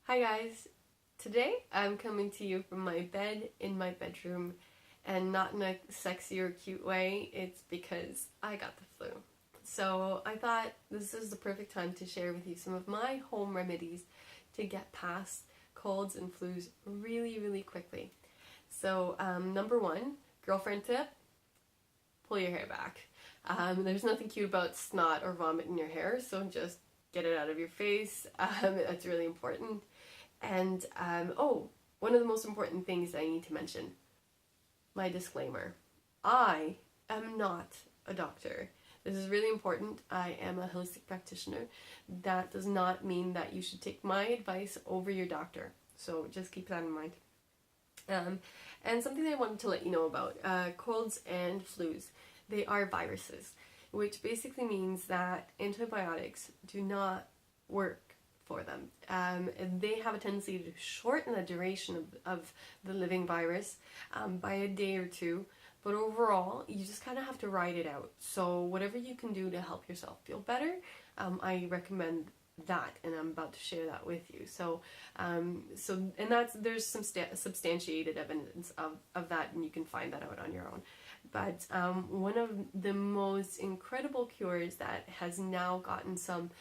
Hi guys, today I'm coming to you from my bed in my bedroom, and not in a sexy or cute way. It's because I got the flu. So I thought this is the perfect time to share with you some of my home remedies to get past colds and flus really quickly. So number one, girlfriend tip, pull your hair back. There's nothing cute about snot or vomit in your hair, so just get it out of your face. That's really important. And one of the most important things I need to mention, my disclaimer. I am not a doctor. This is really important. I am a holistic practitioner. That does not mean that you should take my advice over your doctor. So just keep that in mind. And something I wanted to let you know about, colds and flus, they are viruses, which basically means that antibiotics do not work for them. They have a tendency to shorten the duration of the living virus by a day or two, but overall, you just kind of have to ride it out. So whatever you can do to help yourself feel better, I recommend that, and I'm about to share that with you. And there's some substantiated evidence of that, and you can find that out on your own. But one of the most incredible cures that has now gotten some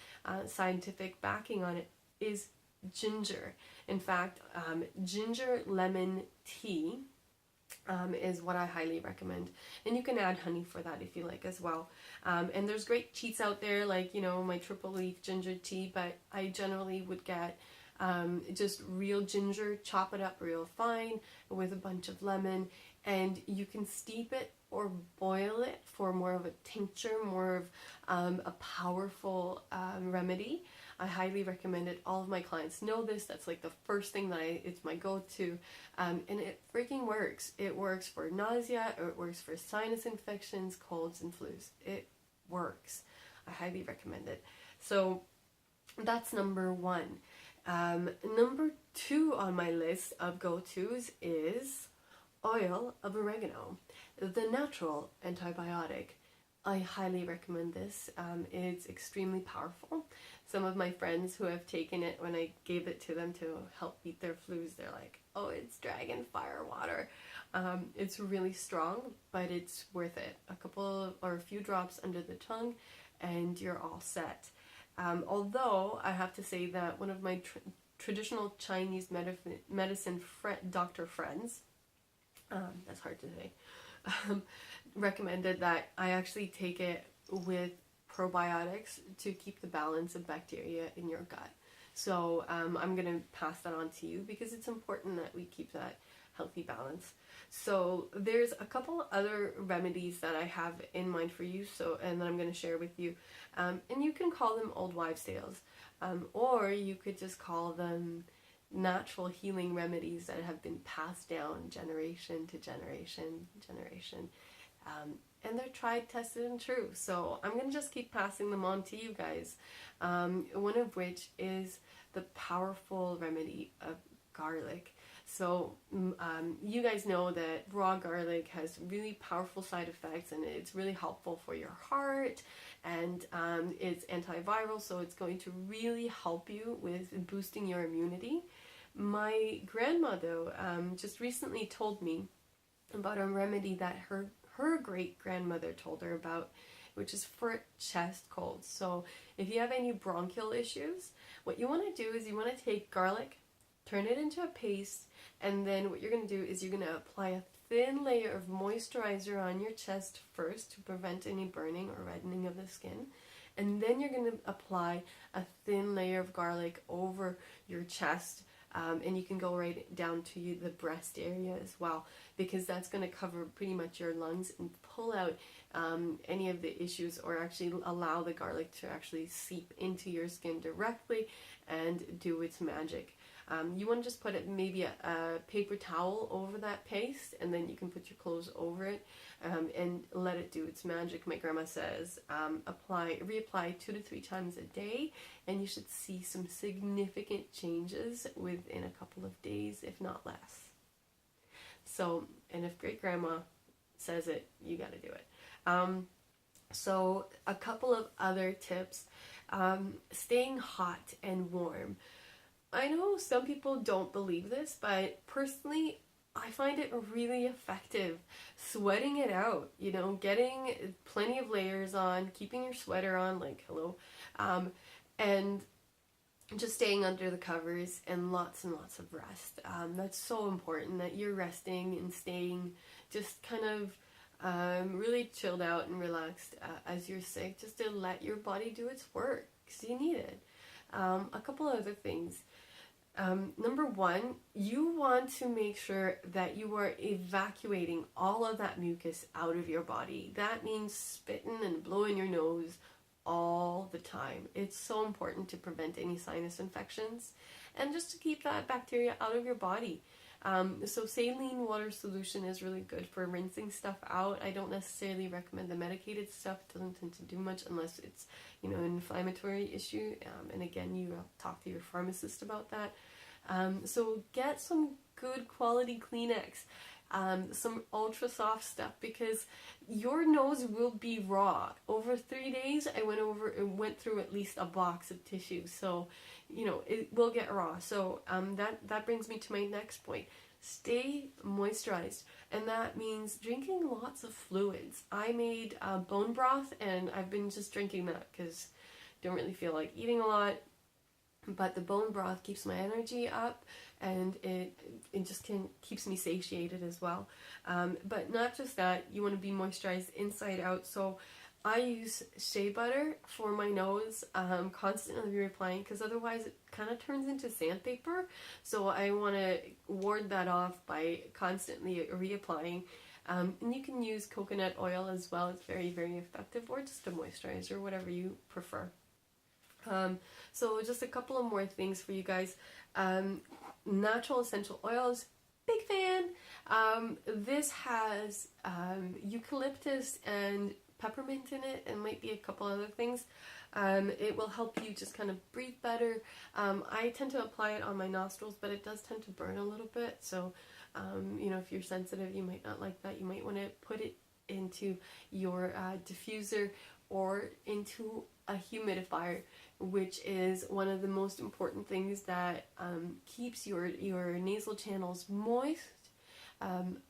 scientific backing on it is ginger. In fact, ginger lemon tea is what I highly recommend. And you can add honey for that if you like as well. And there's great cheats out there, like, my triple leaf ginger tea, but I generally would get just real ginger, chop it up real fine with a bunch of lemon, and you can steep it or boil it for more of a tincture, more of a powerful remedy. I highly recommend it. All of my clients know this. That's like the first thing it's my go-to. And it freaking works. It works for nausea, or it works for sinus infections, colds, and flus. It works. I highly recommend it. So that's number one. Number two on my list of go-tos is oil of oregano, the natural antibiotic. I highly recommend this. It's extremely powerful. Some of my friends who have taken it, when I gave it to them to help beat their flus, they're like, oh, it's dragon fire water. It's really strong, but it's worth it. A few drops under the tongue, and you're all set. Although I have to say that one of my traditional Chinese medicine doctor friends, that's hard to say, recommended that I actually take it with probiotics to keep the balance of bacteria in your gut. So I'm going to pass that on to you because it's important that we keep that healthy balance. So there's a couple other remedies that I have in mind for you, and that I'm going to share with you. And you can call them old wives' tales, or you could just call them natural healing remedies that have been passed down generation to generation. And they're tried, tested, and true. So I'm going to just keep passing them on to you guys. One of which is the powerful remedy of garlic. So you guys know that raw garlic has really powerful side effects, and it's really helpful for your heart, and it's antiviral, so it's going to really help you with boosting your immunity. My grandmother just recently told me about a remedy that her great-grandmother told her about, which is for chest colds. So if you have any bronchial issues, what you want to do is you want to take garlic, turn it into a paste, and then what you're going to do is you're going to apply a thin layer of moisturizer on your chest first to prevent any burning or reddening of the skin. And then you're going to apply a thin layer of garlic over your chest. And you can go right down to the breast area as well, because that's going to cover pretty much your lungs and pull out any of the issues, or actually allow the garlic to actually seep into your skin directly and do its magic. You want to just put maybe a paper towel over that paste, and then you can put your clothes over it and let it do its magic. My grandma says reapply 2 to 3 times a day, and you should see some significant changes within a couple of days, if not less. So, and if great grandma says it, you got to do it. So a couple of other tips: staying hot and warm. I know some people don't believe this, but personally, I find it really effective. Sweating it out, you know, getting plenty of layers on, keeping your sweater on, like, hello, and just staying under the covers and lots of rest. That's so important that you're resting and staying just kind of really chilled out and relaxed as you're sick, just to let your body do its work because you need it. A couple other things. Number one, you want to make sure that you are evacuating all of that mucus out of your body. That means spitting and blowing your nose all the time. It's so important to prevent any sinus infections and just to keep that bacteria out of your body. So saline water solution is really good for rinsing stuff out. I don't necessarily recommend the medicated stuff. It doesn't tend to do much unless it's, you know, an inflammatory issue. And again, you talk to your pharmacist about that. So get some good quality Kleenex. Some ultra soft stuff, because your nose will be raw. Over 3 days, I went through at least a box of tissue, so you know it will get raw. So that brings me to my next point. Stay moisturized, and that means drinking lots of fluids. I made bone broth, and I've been just drinking that because I don't really feel like eating a lot. But the bone broth keeps my energy up, and it just keeps me satiated as well. But not just that, you want to be moisturized inside out. So I use shea butter for my nose, constantly reapplying, because otherwise it kind of turns into sandpaper. So I want to ward that off by constantly reapplying. And you can use coconut oil as well. It's very, very effective, or just a moisturizer, whatever you prefer. So just a couple of more things for you guys. Natural essential oils, big fan. This has eucalyptus and peppermint in it, and might be a couple other things. It will help you just kind of breathe better. I tend to apply it on my nostrils, but it does tend to burn a little bit. So, you know, if you're sensitive, you might not like that. You might want to put it into your diffuser or into a humidifier, which is one of the most important things that keeps your nasal channels moist.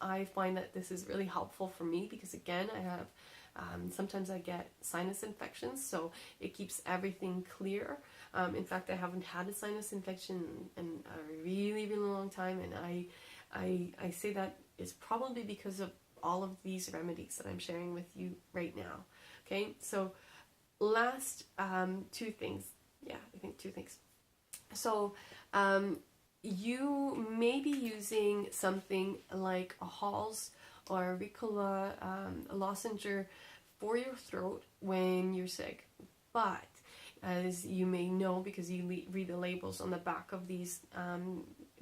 I find that this is really helpful for me because, again, I have sometimes I get sinus infections, so it keeps everything clear. In fact, I haven't had a sinus infection in a really, really long time, and I say that is probably because of all of these remedies that I'm sharing with you right now. Okay, so last two things. Yeah, I think two things. So you may be using something like a Halls or a Ricola lozenge for your throat when you're sick. But as you may know, because you read the labels on the back of these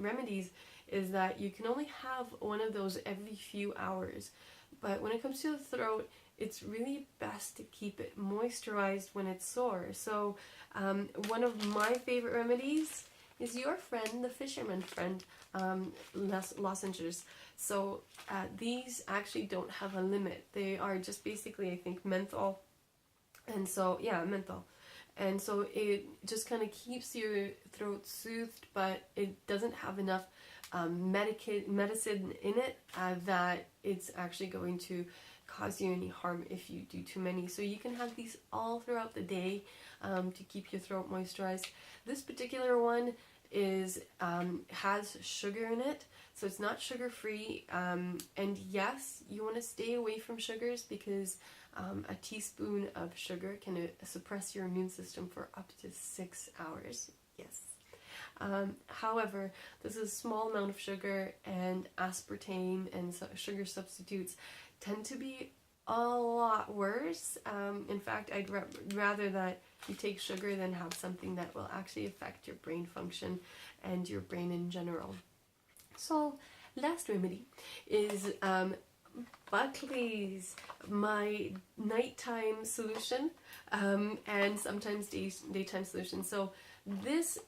remedies, is that you can only have one of those every few hours. But when it comes to the throat, it's really best to keep it moisturized when it's sore. So one of my favorite remedies is your friend, the fisherman friend, lozenges. So these actually don't have a limit. They are just basically, I think, menthol. And so, yeah, menthol. And so it just kind of keeps your throat soothed, but it doesn't have enough medicine in it that it's actually going to cause you any harm if you do too many. So you can have these all throughout the day to keep your throat moisturized. This particular one is has sugar in it, so it's not sugar free. And yes, you want to stay away from sugars because a teaspoon of sugar can suppress your immune system for up to 6 hours. Yes. However, this is a small amount of sugar, and aspartame and sugar substitutes tend to be a lot worse. In fact, I'd rather that you take sugar than have something that will actually affect your brain function and your brain in general. So, last remedy is Buckley's, my nighttime solution, and sometimes daytime solution. So this,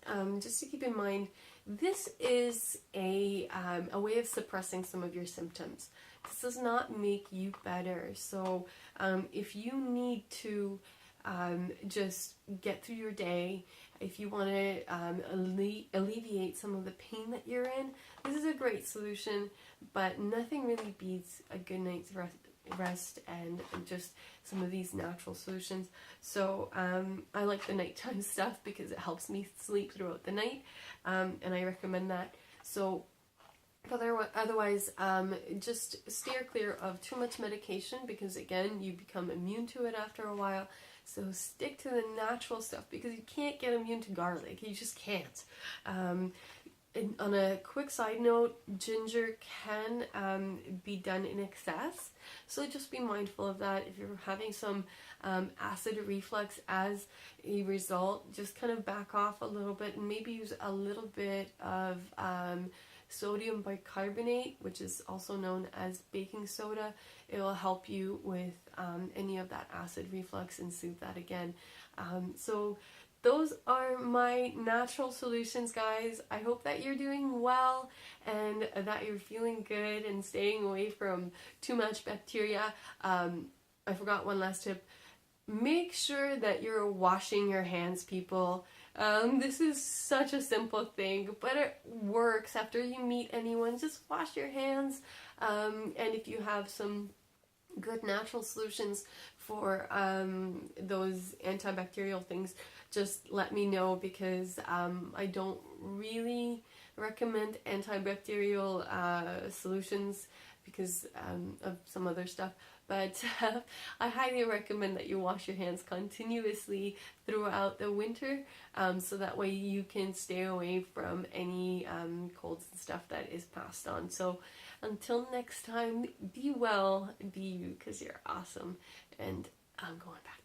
just to keep in mind, this is a way of suppressing some of your symptoms. This does not make you better. So if you need to just get through your day, if you want to alleviate some of the pain that you're in, this is a great solution. But nothing really beats a good night's rest and just some of these natural solutions. So I like the nighttime stuff because it helps me sleep throughout the night, and I recommend that. So otherwise, just steer clear of too much medication, because again, you become immune to it after a while. So stick to the natural stuff, because you can't get immune to garlic. You just can't. And on a quick side note, ginger can be done in excess, so just be mindful of that. If you're having some acid reflux as a result, just kind of back off a little bit and maybe use a little bit of sodium bicarbonate, which is also known as baking soda. It will help you with any of that acid reflux and soothe that again. So those are my natural solutions, guys. I hope that you're doing well and that you're feeling good and staying away from too much bacteria. I forgot one last tip. Make sure that you're washing your hands, people. This is such a simple thing, but it works. After you meet anyone, just wash your hands. And if you have some good natural solutions for those antibacterial things, just let me know, because I don't really recommend antibacterial solutions because of some other stuff. But I highly recommend that you wash your hands continuously throughout the winter, so that way you can stay away from any colds and stuff that is passed on. So until next time, be well, be you, because you're awesome. And I'm going back